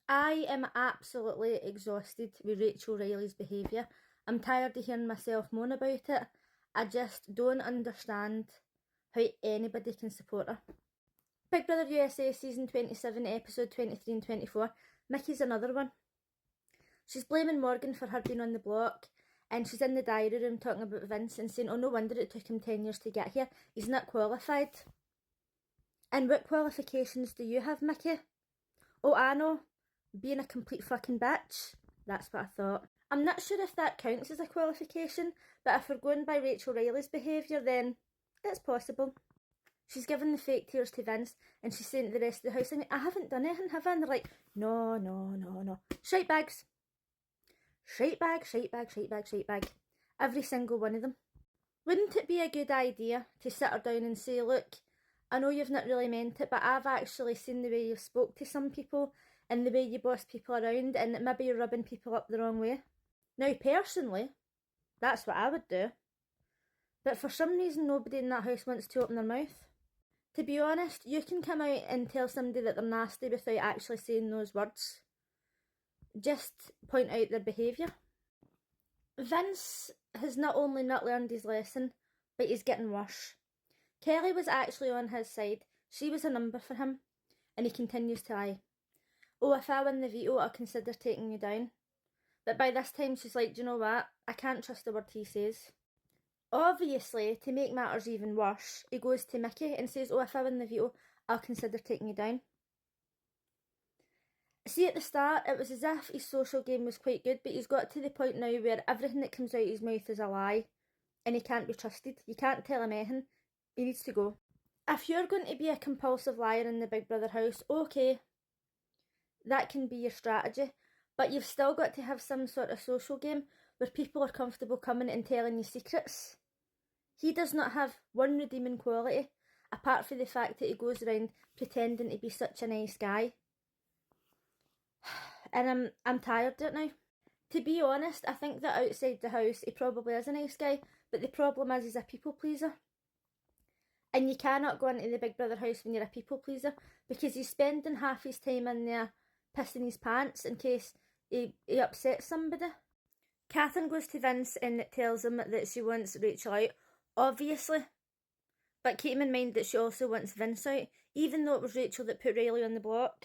I am absolutely exhausted with Rachel Riley's behaviour. I'm tired of hearing myself moan about it. I just don't understand how anybody can support her. Big Brother USA Season 27, Episode 23 and 24. Mickey's another one. She's blaming Morgan for her being on the block, and she's in the diary room talking about Vince and saying, oh, no wonder it took him 10 years to get here. He's not qualified. And what qualifications do you have, Mickey? Oh, I know. Being a complete fucking bitch. That's what I thought. I'm not sure if that counts as a qualification, but if we're going by Rachel Riley's behaviour, then it's possible. She's given the fake tears to Vince, and she's saying to the rest of the house, I haven't done anything, have I? And they're like, no. Shite bags. Shite bag, shite bag, shite bag, shite bag. Every single one of them. Wouldn't it be a good idea to sit her down and say, look, I know you've not really meant it, but I've actually seen the way you've spoke to some people and the way you boss people around, and maybe you're rubbing people up the wrong way. Now, personally, that's what I would do. But for some reason, nobody in that house wants to open their mouth. To be honest, you can come out and tell somebody that they're nasty without actually saying those words. Just point out their behaviour. Vince has not only not learned his lesson, but he's getting worse. Kelly was actually on his side. She was a number for him, and he continues to lie. Oh, if I win the veto, I'll consider taking you down. But by this time, she's like, do you know what? I can't trust the word he says. Obviously, to make matters even worse, he goes to Mickey and says, oh, if I win the veto, I'll consider taking you down. See, at the start, it was as if his social game was quite good, but he's got to the point now where everything that comes out of his mouth is a lie, and he can't be trusted. You can't tell him anything. He needs to go. If you're going to be a compulsive liar in the Big Brother house, okay, that can be your strategy, but you've still got to have some sort of social game where people are comfortable coming and telling you secrets. He does not have one redeeming quality, apart from the fact that he goes around pretending to be such a nice guy. And I'm tired of it now. To be honest, I think that outside the house he probably is a nice guy, but the problem is he's a people pleaser. And you cannot go into the Big Brother house when you're a people pleaser, because he's spending half his time in there pissing his pants in case he upsets somebody. Catherine goes to Vince and tells him that she wants Rachel out, obviously. But keep in mind that she also wants Vince out, even though it was Rachel that put Riley on the block.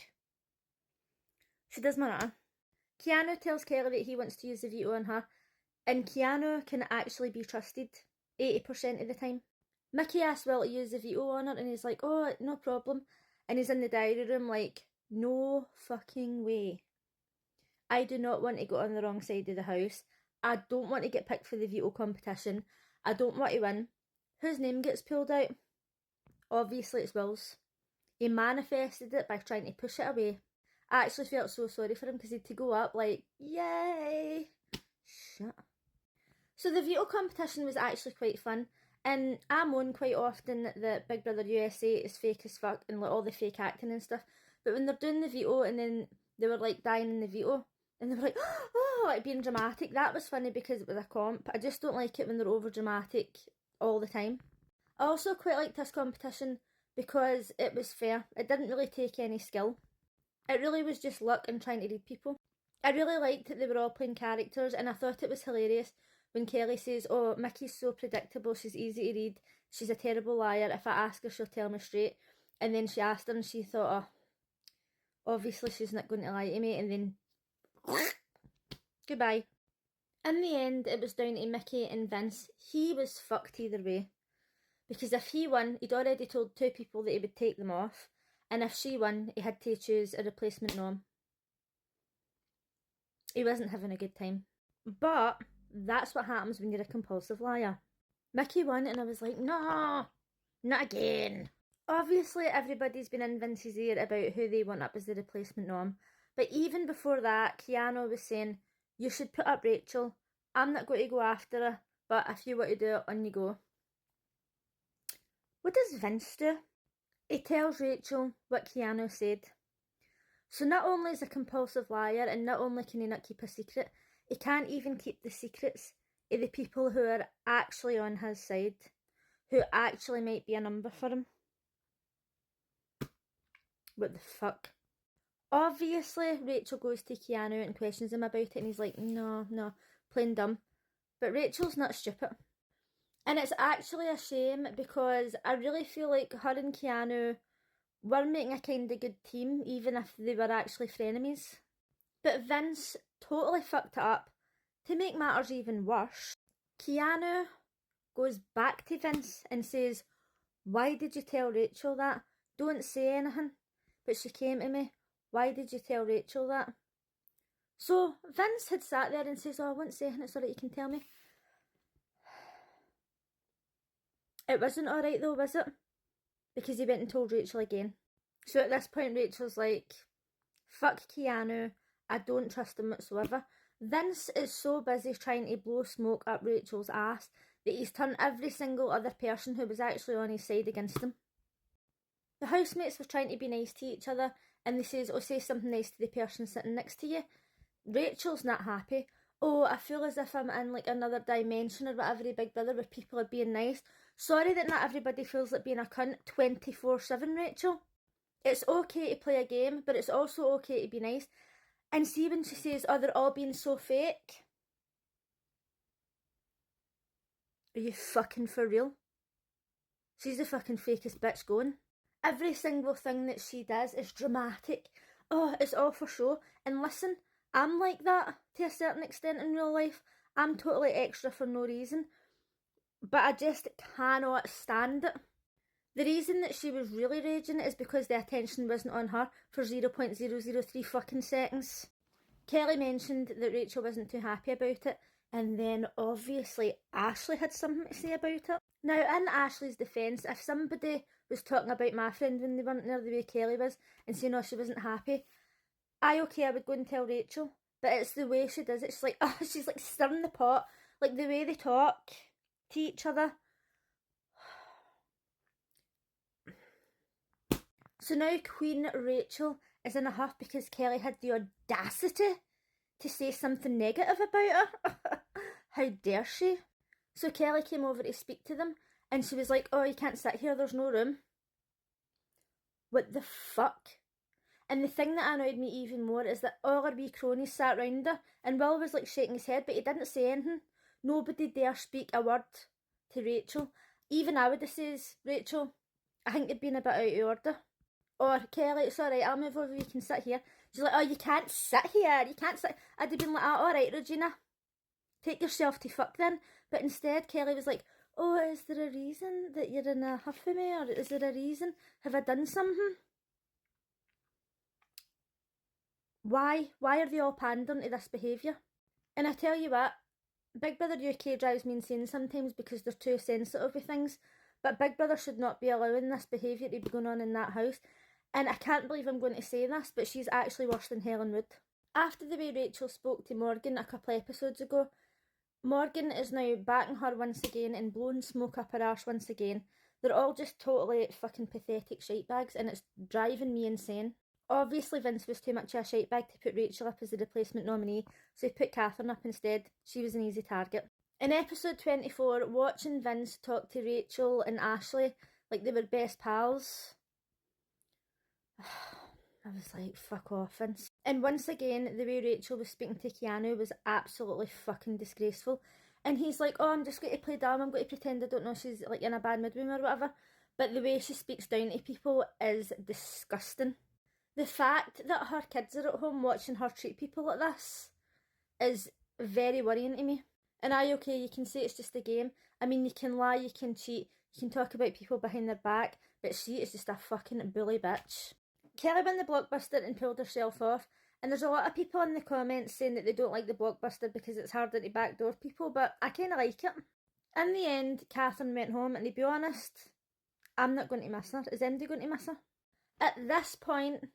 She does matter. Keanu tells Kelly that he wants to use the veto on her, and Keanu can actually be trusted 80% of the time. Mickey asks Will to use the veto on her, and he's like, oh, no problem. And he's in the diary room like, no fucking way. I do not want to go on the wrong side of the house. I don't want to get picked for the veto competition. I don't want to win. Whose name gets pulled out? Obviously it's Will's. He manifested it by trying to push it away. I actually felt so sorry for him because he had to go up like, yay! Shut. So the veto competition was actually quite fun. And I moan quite often that Big Brother USA is fake as fuck and like all the fake acting and stuff. But when they're doing the veto and then they were like dying in the veto and they were like, oh, like being dramatic, that was funny because it was a comp. I just don't like it when they're over dramatic all the time. I also quite liked this competition because it was fair. It didn't really take any skill. It really was just luck and trying to read people. I really liked that they were all playing characters, and I thought it was hilarious when Kelly says, oh, Mickey's so predictable, she's easy to read, she's a terrible liar, if I ask her she'll tell me straight. And then she asked her and she thought, oh, obviously she's not going to lie to me, and then goodbye. In the end, it was down to Mickey and Vince. He was fucked either way. Because if he won, he'd already told 2 people that he would take them off, and if she won, he had to choose a replacement nom. He wasn't having a good time. But that's what happens when you're a compulsive liar. Mickey won and I was like, no, not again. Obviously everybody's been in Vince's ear about who they want up as the replacement nom. But even before that, Keanu was saying, you should put up Rachel. I'm not going to go after her, but if you want to do it, on you go. What does Vince do? He tells Rachel what Keanu said. So not only is he a compulsive liar, and not only can he not keep a secret, he can't even keep the secrets of the people who are actually on his side, who actually might be a number for him. What the fuck? Obviously, Rachel goes to Keanu and questions him about it, and he's like, no, plain dumb. But Rachel's not stupid. And it's actually a shame because I really feel like her and Keanu were making a kind of good team, even if they were actually frenemies. But Vince totally fucked it up. To make matters even worse, Keanu goes back to Vince and says, why did you tell Rachel that? Don't say anything. But she came to me, why did you tell Rachel that? So Vince had sat there and says, oh, I won't say anything, it's alright, you can tell me. It wasn't alright though, was it? Because he went and told Rachel again. So at this point, Rachel's like, fuck Keanu, I don't trust him whatsoever. Vince is so busy trying to blow smoke up Rachel's ass that he's turned every single other person who was actually on his side against him. The housemates were trying to be nice to each other, and they says, oh, say something nice to the person sitting next to you. Rachel's not happy. Oh, I feel as if I'm in like another dimension or whatever, Big Brother, where people are being nice. Sorry that not everybody feels like being a cunt 24/7, Rachel. It's okay to play a game, but it's also okay to be nice. And see when she says, oh, they're all being so fake. Are you fucking for real? She's the fucking fakest bitch going. Every single thing that she does is dramatic. Oh, it's all for show. And listen, I'm like that to a certain extent in real life. I'm totally extra for no reason. But I just cannot stand it. The reason that she was really raging is because the attention wasn't on her for 0.003 fucking seconds. Kelly mentioned that Rachel wasn't too happy about it, and then obviously Ashley had something to say about it. Now, in Ashley's defence, if somebody was talking about my friend when they weren't there the way Kelly was, and saying, oh, she wasn't happy, I would go and tell Rachel, but it's the way she does it. She's like, oh, she's like stirring the pot, like the way they talk to each other. So now Queen Rachel is in a huff because Kelly had the audacity to say something negative about her. How dare she? So Kelly came over to speak to them, and she was like, oh, you can't sit here, there's no room. What the fuck? And the thing that annoyed me even more is that all her wee cronies sat round her, and Will was like shaking his head, but he didn't say anything. Nobody dare speak a word to Rachel. Even I would have said, Rachel, I think you're being a bit out of order. Or, Kelly, it's alright, I'll move over, you can sit here. She's like, oh, you can't sit here, you can't sit. I'd have been like, oh, alright, Regina, take yourself to fuck then. But instead, Kelly was like, oh, is there a reason that you're in a huff with me? Or is there a reason? Have I done something? Why? Why are they all pandering to this behaviour? And I tell you what, Big Brother UK drives me insane sometimes because they're too sensitive with things. But Big Brother should not be allowing this behaviour to be going on in that house. And I can't believe I'm going to say this, but she's actually worse than Helen Wood. After the way Rachel spoke to Morgan a couple episodes ago, Morgan is now backing her once again and blowing smoke up her arse once again. They're all just totally fucking pathetic shitebags, and it's driving me insane. Obviously Vince was too much of a shitebag to put Rachel up as the replacement nominee, so he put Catherine up instead. She was an easy target. In episode 24, watching Vince talk to Rachel and Ashley like they were best pals, I was like, fuck off, Vince. And once again, the way Rachel was speaking to Keanu was absolutely fucking disgraceful. And he's like, oh, I'm just going to play dumb, I'm going to pretend I don't know she's like in a bad mood with me or whatever. But the way she speaks down to people is disgusting. The fact that her kids are at home watching her treat people like this is very worrying to me. And okay, you can say it's just a game. I mean, you can lie, you can cheat, you can talk about people behind their back, but she is just a fucking bully bitch. Kelly won the blockbuster and pulled herself off, and there's a lot of people in the comments saying that they don't like the blockbuster because it's harder to backdoor people, but I kind of like it. In the end, Catherine went home, and to be honest, I'm not going to miss her. Is anybody going to miss her? At this point,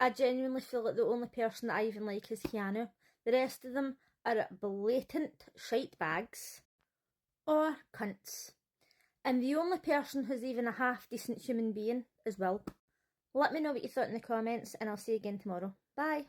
I genuinely feel like the only person that I even like is Keanu. The rest of them are blatant shite bags or cunts. And the only person who's even a half decent human being is Will. Let me know what you thought in the comments, and I'll see you again tomorrow. Bye!